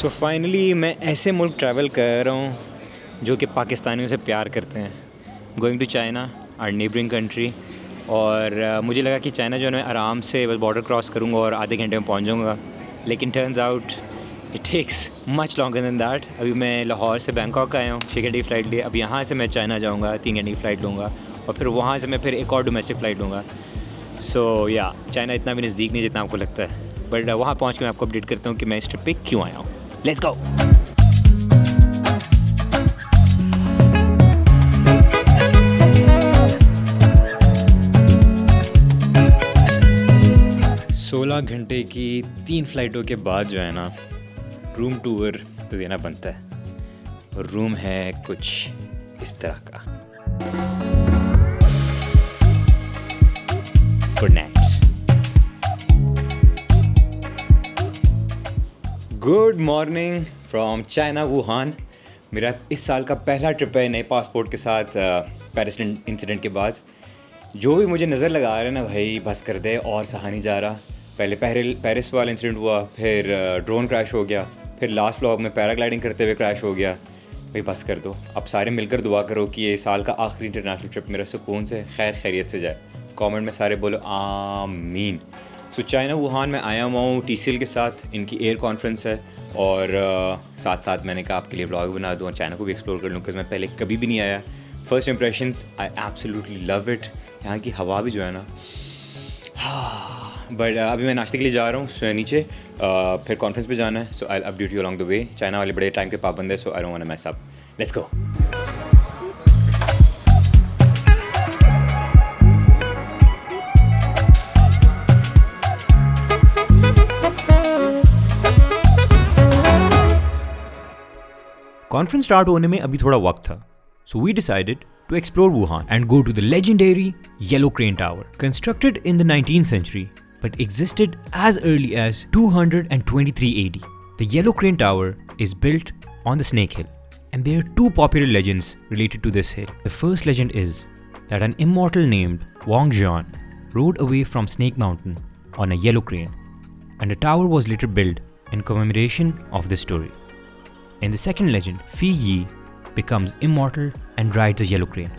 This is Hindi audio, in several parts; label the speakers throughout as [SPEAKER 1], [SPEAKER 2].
[SPEAKER 1] सो फाइनली मैं ऐसे मुल्क ट्रैवल कर रहा हूँ जो कि पाकिस्तानियों से प्यार करते हैं। Going to China, or neighbouring country. और मुझे लगा कि चाइना जो है मैं आराम से बस बॉर्डर क्रॉस करूँगा और आधे घंटे में पहुँच जाऊँगा, लेकिन turns out it takes much longer than that. अभी मैं लाहौर से बैंकॉक आया हूँ 6 घंटे की फ़्लाइट लिए। अब यहाँ से मैं चाइना जाऊँगा, 3 घंटे की फ़्लाइट लूँगा और फिर वहाँ से मैं फिर एक और डोमेस्टिक फ़्लाइट लूँगा। सो या चाइना इतना भी नज़दीक नहीं जितना आपको लगता है, बट वहाँ पहुँच के मैं आपको अपडेट करता हूँ कि मैं इस ट्रिप पे क्यों आया हूँ। Let's go. सोलह घंटे की 3 फ़्लाइटों के बाद जो है ना, रूम टूर तो देना बनता है। और रूम है कुछ इस तरह का। Good night. Good morning from China Wuhan. मेरा इस साल का पहला ट्रिप है नए पासपोर्ट के साथ पेरिस इंसिडेंट के बाद। जो भी मुझे नज़र लगा रहे हैं ना भाई, बस कर दे और सहा नहीं जा रहा। पहले पेरिस वाला इंसिडेंट हुआ, फिर ड्रोन क्रैश हो गया, फिर लास्ट व्लॉग में पैराग्लाइडिंग करते हुए क्रैश हो गया। भाई बस कर दो। अब सारे मिलकर दुआ करो कि ये साल का आखिरी इंटरनेशनल ट्रिप मेरा सुकून से खैरियत से जाए। कमेंट में सारे बोलो आमीन। सो चाइना वुहान में आया हुआ हूँ TCL के साथ, इनकी एयर कॉन्फ्रेंस है और साथ साथ मैंने कहा आपके लिए व्लॉग बना दूँ और चाइना को भी एक्सप्लोर कर लूँ, बिकॉज़ मैं पहले कभी भी नहीं आया। First impressions I absolutely love it. यहाँ की हवा भी जो है ना, बट अभी मैं नाश्ते के लिए जा रहा हूँ नीचे, फिर कॉन्फ्रेंस पे जाना है। So I update you along the way. China वाले बड़े टाइम के पाबंद है, so I don't want to mess up. Let's go.
[SPEAKER 2] Conference start होने में अभी थोड़ा वक्त था, so we decided to explore Wuhan and go to the legendary Yellow Crane Tower, constructed in the 19th century but existed as early as 223 AD. The Yellow Crane Tower is built on the Snake Hill, and there are two popular legends related to this hill. The first legend is that an immortal named Wang Jian rode away from Snake Mountain on a yellow crane, and a tower was later built in commemoration of this story. In the second legend, Fi Yi becomes immortal and rides a yellow crane,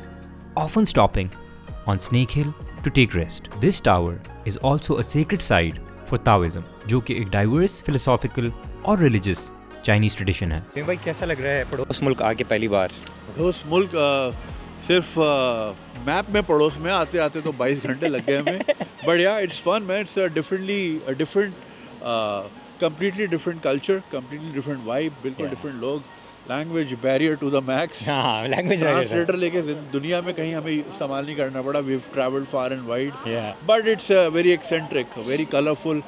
[SPEAKER 2] often stopping on Snake Hill to take rest. This tower is also a sacred site for Taoism, जो कि एक diverse philosophical और religious Chinese tradition है।
[SPEAKER 1] भाई कैसा लग रहा है पड़ोस मुल्क आके पहली बार?
[SPEAKER 3] पड़ोस मुल्क सिर्फ मैप में पड़ोस में आते आते तो 22 घंटे लग गए हमें। But yeah it's fun man, it's different completely different culture, completely different vibe, बिल्कुल different लोग, language barrier to the max.
[SPEAKER 1] हाँ, language
[SPEAKER 3] translator लेके दुनिया में कहीं हमें इस्तेमाल नहीं करना पड़ा. We've traveled far and wide.
[SPEAKER 1] Yeah.
[SPEAKER 3] But it's very eccentric, very colorful.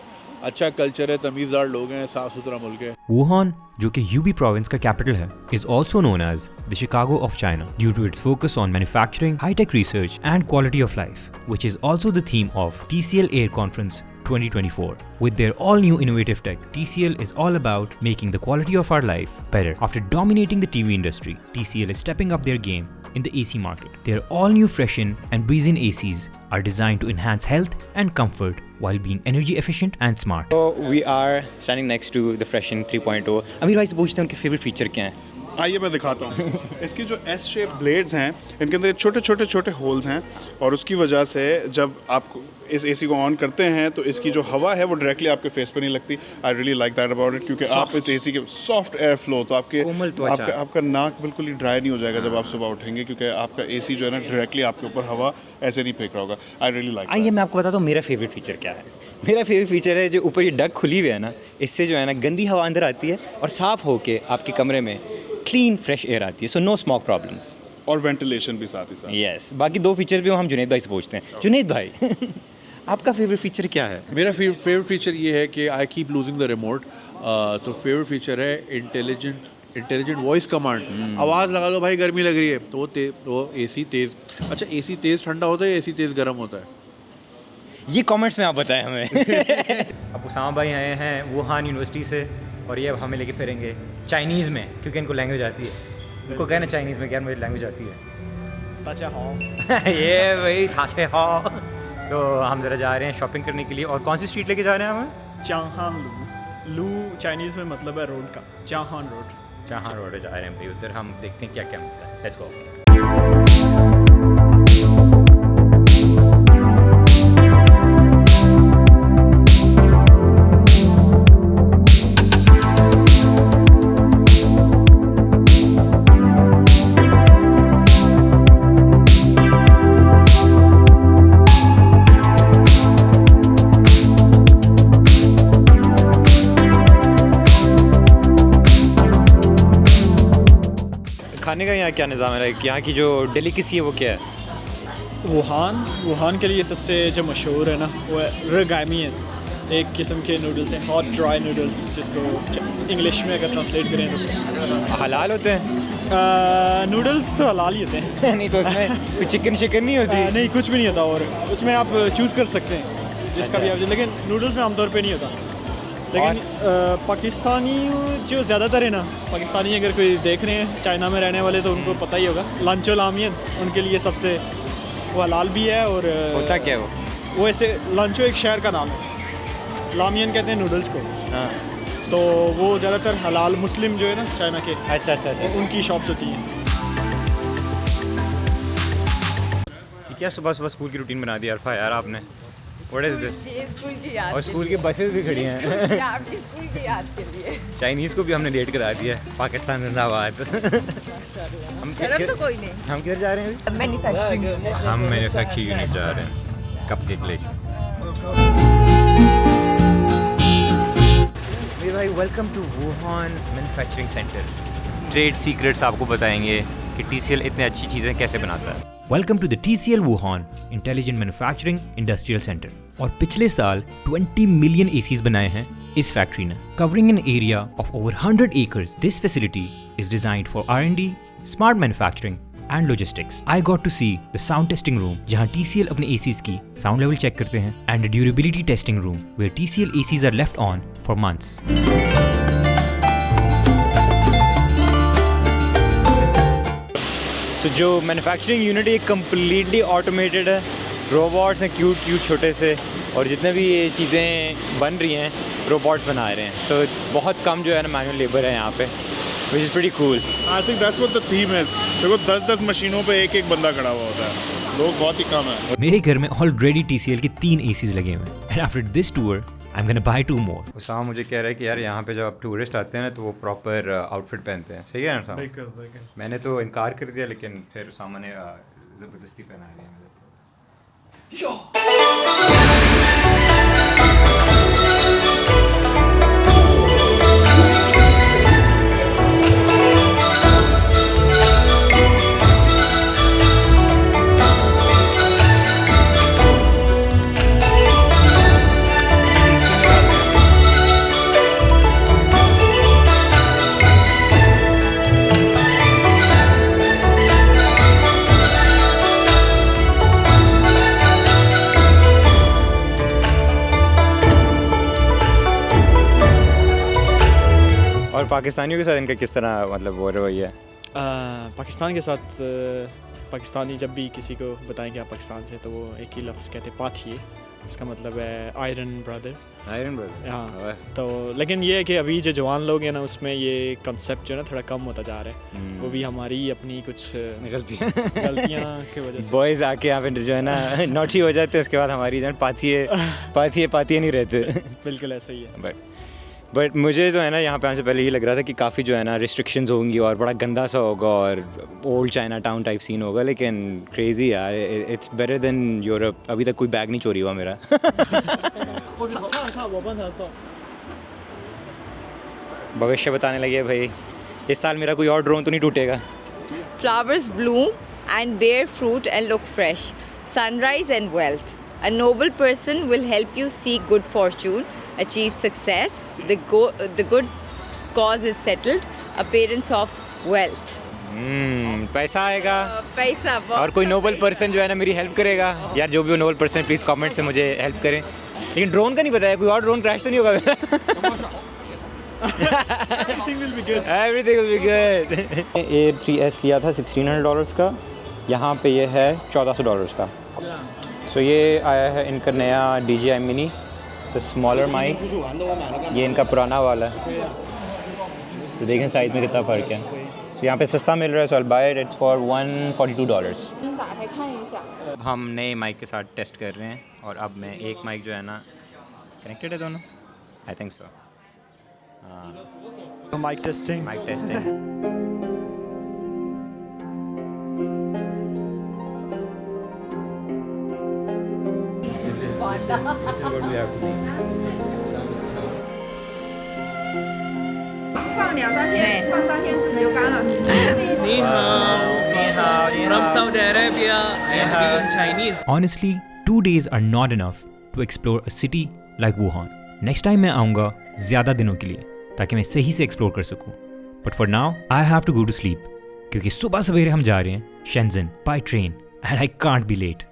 [SPEAKER 3] अच्छा कल्चर है, तमीज़दार लोग हैं, साफ सुथरा मुल्क है।
[SPEAKER 2] वुहान, जो कि यूबी प्रोविंस का कैपिटल है, is also known as the Chicago of China due to its focus on manufacturing, high-tech research, and quality of life, which is also the theme of TCL Air Conference 2024. With their all-new innovative tech, TCL is all about making the quality of our life better. After dominating the TV industry, TCL is stepping up their game in the AC market. Their all-new Freshen and Breeze-in ACs are designed to enhance health and comfort while being energy efficient and smart.
[SPEAKER 1] So we are standing next to the Freshen 3.0. अमीर भाई से पूछते हैं उनके फेवरेट फीचर क्या हैं?
[SPEAKER 4] आइए मैं दिखाता हूँ। इसकी जो एस शेप ब्लेड्स हैं, इनके अंदर छोटे होल्स हैं और उसकी वजह से जब आप इस एसी को ऑन करते हैं तो इसकी जो हवा है वो डायरेक्टली आपके फेस पे नहीं लगती। I really like that about it, क्योंकि आप इस एसी के सॉफ्ट एयर फ्लो तो आपका नाक बिल्कुल ही ड्राई नहीं हो जाएगा जब आप सुबह उठेंगे, क्योंकि आपका एसी जो है ना डायरेक्टली आपके ऊपर हवा ऐसे नहीं फेंक रहा होगा। I really like.
[SPEAKER 1] आइए मैं आपको बताता हूँ मेरा फेवरेट फीचर क्या है। मेरा फेवरेट फीचर है जो ऊपर ये डक खुली हुई है ना, इससे जो है ना गंदी हवा अंदर आती है और साफ़ होके आपके कमरे में क्लीन फ्रेश एयर आती है। सो नो स्मोक प्रॉब्लम्स
[SPEAKER 4] और वेंटिलेशन भी साथ ही साथ।
[SPEAKER 1] यस, बाकी दो फीचर भी हम जुनैद भाई से पूछते हैं। जुनैद भाई आपका फेवरेट फीचर क्या है?
[SPEAKER 3] मेरा फेवरेट फीचर ये है कि I keep losing the remote. तो फेवरेट फीचर है इंटेलिजेंट वॉइस कमांड। आवाज़ लगा दो भाई गर्मी लग रही है तो वो एसी तेज़। अच्छा, एसी तेज़ ठंडा होता है या एसी तेज़ गर्म होता है?
[SPEAKER 1] ये कमेंट्स में आप बताएं हमें। अब उसामा भाई आए हैं वुहान यूनिवर्सिटी से और ये अब हमें लेके फिरेंगे चाइनीज़ में, क्योंकि इनको लैंग्वेज आती है। उनको कहना चाइनीज़ में, क्या मुझे लैंग्वेज आती है। ताचा हाँ ये भाई ताचे हाँ। तो हम ज़रा जा रहे हैं शॉपिंग करने के लिए। और कौन सी स्ट्रीट लेके जा रहे हैं हमें?
[SPEAKER 5] लू चाइनीज़ में मतलब है रोड का, चाहान रोड।
[SPEAKER 2] जहाँ रोड जा रहे हैं भाई उधर, हम देखते हैं क्या क्या मिलता है। Let's go.
[SPEAKER 1] खाने का यहाँ क्या निज़ाम है, लाइक यहाँ की जो डेलिकेसी है वो क्या है?
[SPEAKER 5] वुहान के लिए सबसे जो मशहूर है ना वो है रगामी है, एक किस्म के नूडल्स हैं, हॉट ड्राई नूडल्स, जिसको इंग्लिश में अगर ट्रांसलेट करें तो
[SPEAKER 1] हलाल होते हैं?
[SPEAKER 5] नूडल्स तो हलाल ही होते हैं।
[SPEAKER 1] नहीं तो उसमें कोई चिकन शिकन नहीं होती?
[SPEAKER 5] नहीं, कुछ भी नहीं होता, और उसमें आप चूज़ कर सकते हैं जिसका भी आप, लेकिन नूडल्स में आमतौर पे नहीं होता। लेकिन पाकिस्तानी जो ज़्यादातर है ना, पाकिस्तानी अगर कोई देख रहे हैं चाइना में रहने वाले तो उनको पता ही होगा, लांचो लामियन उनके लिए सबसे वो हलाल भी है। और
[SPEAKER 1] होता क्या है
[SPEAKER 5] वो ऐसे, लांचो एक शहर का नाम है, लामियन कहते हैं नूडल्स को।
[SPEAKER 1] हाँ।
[SPEAKER 5] तो वो ज़्यादातर हलाल मुस्लिम जो है ना चाइना के,
[SPEAKER 1] अच्छा अच्छा अच्छा।
[SPEAKER 5] उनकी शॉप्स होती हैं।
[SPEAKER 1] क्या सुबह सुबह स्कूल की रूटीन बना दी अरफा यार आपने? What is this?
[SPEAKER 6] स्कूल की याद
[SPEAKER 1] और स्कूल की बसेस भी खड़ी हैं।
[SPEAKER 6] आपकी स्कूल की याद के लिए।
[SPEAKER 1] चाइनीज़ को भी हमने लेट करा दिया है। पाकिस्तान जिंदाबाद। हम
[SPEAKER 6] शर्म तो कोई नहीं।
[SPEAKER 1] हम किधर जा रहे हैं अभी?
[SPEAKER 6] मैन्युफैक्चरिंग।
[SPEAKER 1] हम मैन्युफैक्चरिंग यूनिट जा रहे हैं, कपकेक लेके। मेरे भाई welcome to Wuhan manufacturing centre. Trade secrets आपको बताएंगे कि TCL इतनी अच्छी चीज़ें कैसे बनाता है।
[SPEAKER 2] Welcome to the TCL Wuhan intelligent manufacturing industrial centre. और पिछले साल 20 मिलियन ACs बनाए हैं इस फैक्ट्री ने, covering an area of over 100 acres. This facility is designed for R&D, smart manufacturing and logistics. I got to see the sound testing room जहां TCL अपने ACs की साउंड लेवल चेक करते हैं, and the durability testing room where TCL ACs are left on for months.
[SPEAKER 1] तो जो मैन्युफैक्चरिंग यूनिट है कम्प्लीटली ऑटोमेटेड है, रोबोट्स हैं क्यूट क्यूट छोटे से, और जितने भी ये चीज़ें बन रही हैं रोबोट्स बना रहे हैं. सो बहुत कम जो है ना मैनुअल लेबर है यहाँ पे, which is pretty cool.
[SPEAKER 4] I think that's what the theme is. देखो 10-10 मशीनों पे एक एक बंदा खड़ा हुआ होता है, लोग बहुत ही कम है.
[SPEAKER 2] मेरे घर में ऑलरेडी TCL के 3 ACs लगे हुए हैं, and after this tour I am gonna buy 2 more.
[SPEAKER 1] Usama मुझे कह रहा है कि यार यहाँ पे जब आप टूरिस्ट आते हैं ना तो वो प्रॉपर आउटफिट पहनते हैं. सही है ना उसामा?
[SPEAKER 5] बिल्कुल।
[SPEAKER 1] मैंने तो इनकार कर दिया, लेकिन फिर उसामा ने ज़बरदस्ती पहना दिया मुझे. और पाकिस्तानियों के साथ इनका किस तरह मतलब वो रवैया है?
[SPEAKER 5] पाकिस्तान के साथ पाकिस्तानी जब भी किसी को बताएं कि आप पाकिस्तान से, तो वो एक ही लफ्ज़ कहते हैं, पाथिए, इसका मतलब है आयरन ब्रदर.
[SPEAKER 1] Iron brother.
[SPEAKER 5] हाँ. तो लेकिन ये है कि अभी जो जवान लोग हैं ना, उसमें ये कंसेप्ट जो है ना थोड़ा कम होता जा रहा है. वो भी हमारी अपनी कुछ गलतियाँ की वजह से.
[SPEAKER 1] बॉयज़ आके यहाँ पे जो है ना नॉटी हो जाते हैं, उसके बाद हमारी जान पाथिए नहीं रहते.
[SPEAKER 5] बिल्कुल ऐसा ही है.
[SPEAKER 1] बट मुझे तो है ना यहाँ पे आने से पहले ये लग रहा था कि काफ़ी जो है ना रिस्ट्रिक्शंस होंगी और बड़ा गंदा सा होगा और old Chinatown type scene होगा, लेकिन क्रेज़ी यार, इट्स बेटर देन यूरोप. अभी तक कोई बैग नहीं चोरी हुआ मेरा. भविष्य बताने लगे भाई, इस साल मेरा कोई और ड्रोन तो नहीं टूटेगा.
[SPEAKER 6] Flowers bloom and bear fruit and look fresh. Sunrise and wealth. A noble person will help you seek good fortune, achieve success. The good cause is settled. Appearance of wealth.
[SPEAKER 1] पैसा आएगा,
[SPEAKER 6] पैसा
[SPEAKER 1] और कोई नोबल पर्सन जो है ना मेरी हेल्प करेगा. यार जो भी हो नोबल पर्सन प्लीज़ कमेंट से मुझे हेल्प करें. लेकिन ड्रोन का नहीं बताया, कोई और ड्रोन क्रैश तो नहीं होगा मेरा? Everything will be good. A3S लिया था $1,600 का, यहाँ पे ये है $1,400 का. सो ये आया है इनका नया DJI Mini सो स्मॉलर माइक, ये इनका पुराना वाला है, तो देखें साइज़ में कितना फ़र्क है। तो यहाँ पे सस्ता मिल रहा है, so I bye it, it's for $142। हम नए माइक के साथ टेस्ट कर रहे हैं और अब मैं एक माइक जो है ना, कनेक्टेड है दोनों, I think so.
[SPEAKER 5] Mic testing.
[SPEAKER 1] Mic testing. This is what we have to do.
[SPEAKER 7] 放2-3天，放3天自己就干了。
[SPEAKER 8] Ni hao. From Saudi Arabia and in Chinese.
[SPEAKER 2] Honestly, 2 days are not enough to explore a city like Wuhan. Next time मैं आऊँगा ज़्यादा दिनों के लिए ताकि मैं सही से एक्सप्लोर कर सकूँ. But for now, I have to go to sleep क्योंकि सुबह सवेरे हम जा रहे हैं Shenzhen by train and I can't be late.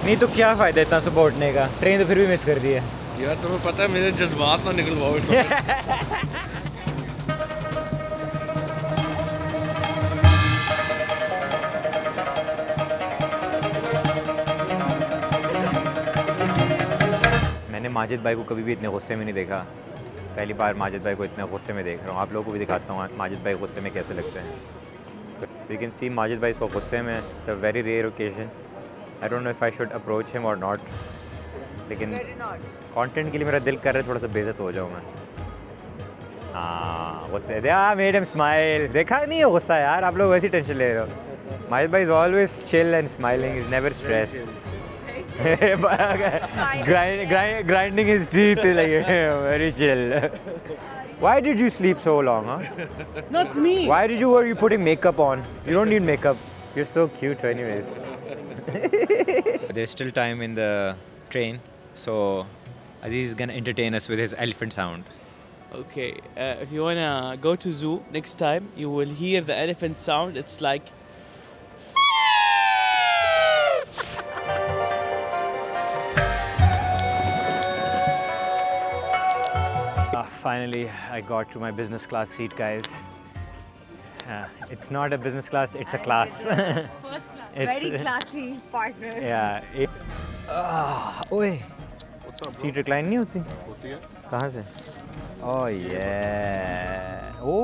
[SPEAKER 1] नहीं तो क्या फ़ायदा इतना सुबह उठने का, ट्रेन तो फिर भी मिस कर दी है।
[SPEAKER 8] यार तुम्हें पता है मेरे जज्बात ना निकलवाओ इस
[SPEAKER 1] मैंने माजिद भाई को कभी भी इतने गुस्से में नहीं देखा, पहली बार माजिद भाई को इतने गुस्से में देख रहा हूँ। आप लोगों को भी दिखाता हूँ माजिद भाई गुस्से में कैसे लगते हैं। So you can see Majid भाई इसको गुस्से में, it's a very rare occasion. I don't know if I should approach him और नॉट, लेकिन कंटेंट के लिए मेरा दिल कर रहा है थोड़ा सा बेइज्जत हो जाऊँ मैं। हाँ गुस्से, मेड हिम स्माइल, देखा नहीं है गुस्सा यार, आप लोग वैसी टेंशन ले रहे हो। माजिद भाई is always chill and smiling, is never stressed. grinding his teeth like very chill. Why did you sleep so long, huh?
[SPEAKER 8] Not me.
[SPEAKER 1] Why were you putting makeup on? You don't need makeup. You're so cute anyways. There's still time in the train, so Aziz is gonna entertain us with his elephant sound.
[SPEAKER 8] Okay, if you wanna go to zoo next time, you will hear the elephant sound. It's like
[SPEAKER 1] Finally, I got to my business class seat, guys. It's not a business class, it's a class.
[SPEAKER 6] First class. Very classy partner.
[SPEAKER 1] Yeah. ओए, सीट रिक्लाइन नहीं होती? होती है। कहाँ से? Oh yeah. Oh.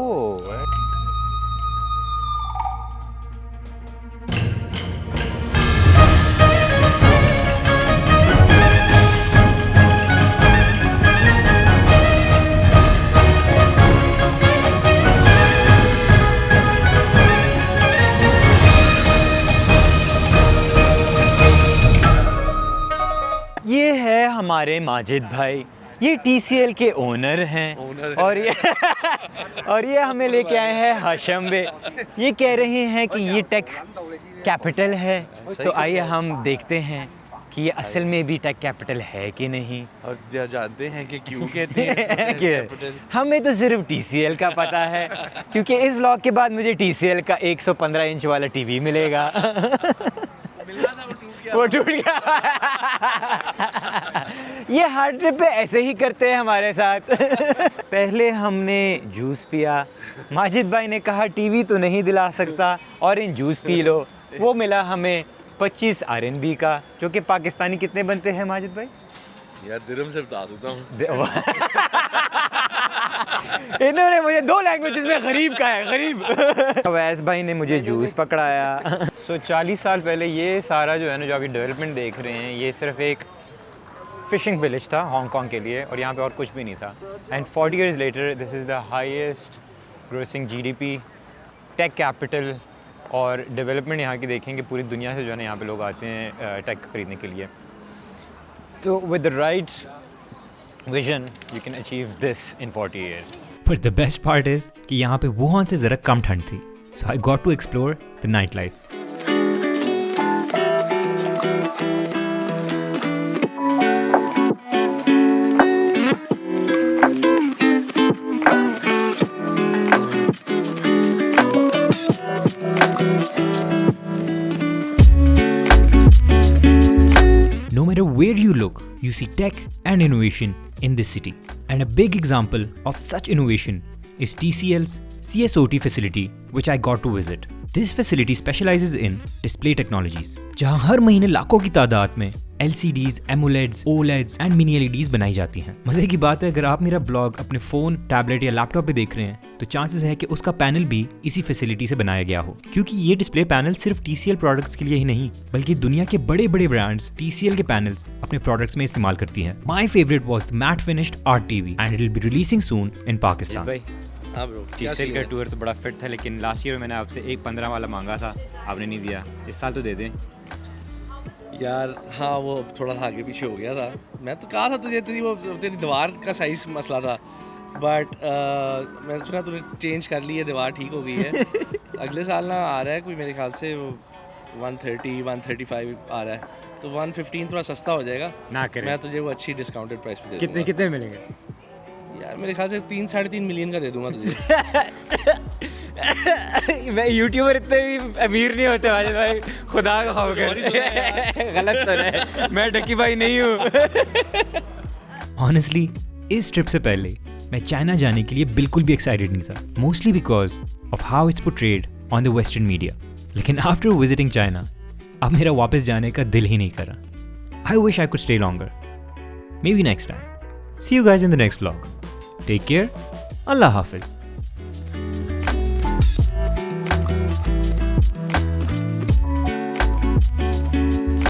[SPEAKER 1] ये है हमारे माजिद भाई, ये TCL के ओनर हैं और ये हमें लेके आए हैं हाशम बे। ये कह रहे हैं कि ये टेक कैपिटल है, तो आइए हम देखते हैं कि ये असल में भी टेक कैपिटल है कि नहीं।
[SPEAKER 8] और जानते हैं कि क्यों कहते हैं
[SPEAKER 1] हमें तो सिर्फ TCL का पता है क्योंकि इस व्लॉग के बाद मुझे TCL का 115 इंच वाला टीवी मिलेगा। वो टूट गया। ये हर ट्रिप पे ऐसे ही करते हैं हमारे साथ। पहले हमने जूस पिया, माजिद भाई ने कहा टीवी तो नहीं दिला सकता और इन जूस पी लो। वो मिला हमें 25 RMB का, जो कि पाकिस्तानी कितने बनते हैं माजिद भाई?
[SPEAKER 8] यार दिरहम से बता देता हूँ।
[SPEAKER 1] इन्होंने मुझे 2 लैंग्वेजेस में गरीब का है, गरीब। अवैस भाई ने मुझे जूस पकड़ाया। 40 साल पहले ये सारा जो है ना, जो अभी डेवलपमेंट देख रहे हैं, ये सिर्फ एक फ़िशिंग विलेज था हांगकांग के लिए और यहाँ पे और कुछ भी नहीं था। And 40 years later this is the highest grossing GDP tech capital. और डेवलपमेंट यहाँ की देखेंगे, पूरी दुनिया से जो है ना यहाँ पे लोग आते हैं टेक खरीदने के लिए। तो with the right vision you can achieve this in 40 years.
[SPEAKER 2] But the best part is कि यहाँ पे वुहान से ज़रा कम ठंड थी, so I got to explore the nightlife. No matter where you look, you see tech and innovation in this city. And a big example of such innovation is TCL's CSOT facility, which I got to visit. This facility specializes in display technologies, जहां हर महीने लाखों की तादाद में LCDs, AMOLEDs, OLEDs and mini LEDs बनाई जाती हैं। मजे की बात है, अगर आप मेरा ब्लॉग अपने फोन, टैबलेट या लैपटॉप पे देख रहे हैं तो चांसेस है कि उसका पैनल भी इसी फैसिलिटी से बनाया गया हो, क्योंकि ये डिस्प्ले पैनल सिर्फ TCL प्रोडक्ट्स के लिए ही नहीं बल्कि दुनिया के बड़े बड़े ब्रांड्स TCL के पैनल्स अपने प्रोडक्ट्स में इस्तेमाल करती हैं। My favourite was the matte finished art TV and it will be releasing soon in Pakistan.
[SPEAKER 1] भाई
[SPEAKER 8] हाँ ब्रो,
[SPEAKER 1] TCL का टूर तो बड़ा फिट था, लेकिन लास्ट ईयर मैंने आपसे एक 15 वाला मांगा था, आपने नहीं दिया। इस साल तो दे दें
[SPEAKER 9] यार। हाँ वो थोड़ा सा आगे पीछे हो गया था। मैं तो कहा था तुझे, तेरी दीवार का साइज मसला था, बट मैंने सुना तूने चेंज कर ली है, दीवार ठीक हो गई है। अगले साल ना आ रहा है कोई, मेरे ख्याल से 130, 135 आ रहा है, तो 115 थोड़ा सस्ता हो जाएगा
[SPEAKER 1] ना करें।
[SPEAKER 9] मैं तुझे वो अच्छी डिस्काउंटेड प्राइस पे दे दूंगा।
[SPEAKER 1] कितने मिलेंगे
[SPEAKER 9] यार मेरे ख्याल से 3-3.5 मिलियन का दे दूंगा तुझे।
[SPEAKER 1] मैं यूट्यूबर इतने भी अमीर नहीं होते भाई, खुदा का खौफ कर। गलत सुना है, मैं डकी भाई नहीं हूँ।
[SPEAKER 2] Honestly, इस ट्रिप से पहले मैं चाइना जाने के लिए बिल्कुल भी एक्साइटेड नहीं था, mostly because of how it's portrayed on the western media. लेकिन आफ्टर विजिटिंग चाइना अब मेरा वापस जाने का दिल ही नहीं कर रहा। I wish I could stay longer, maybe next time. See you guys in the next vlog. Take care, अल्लाह हाफिज।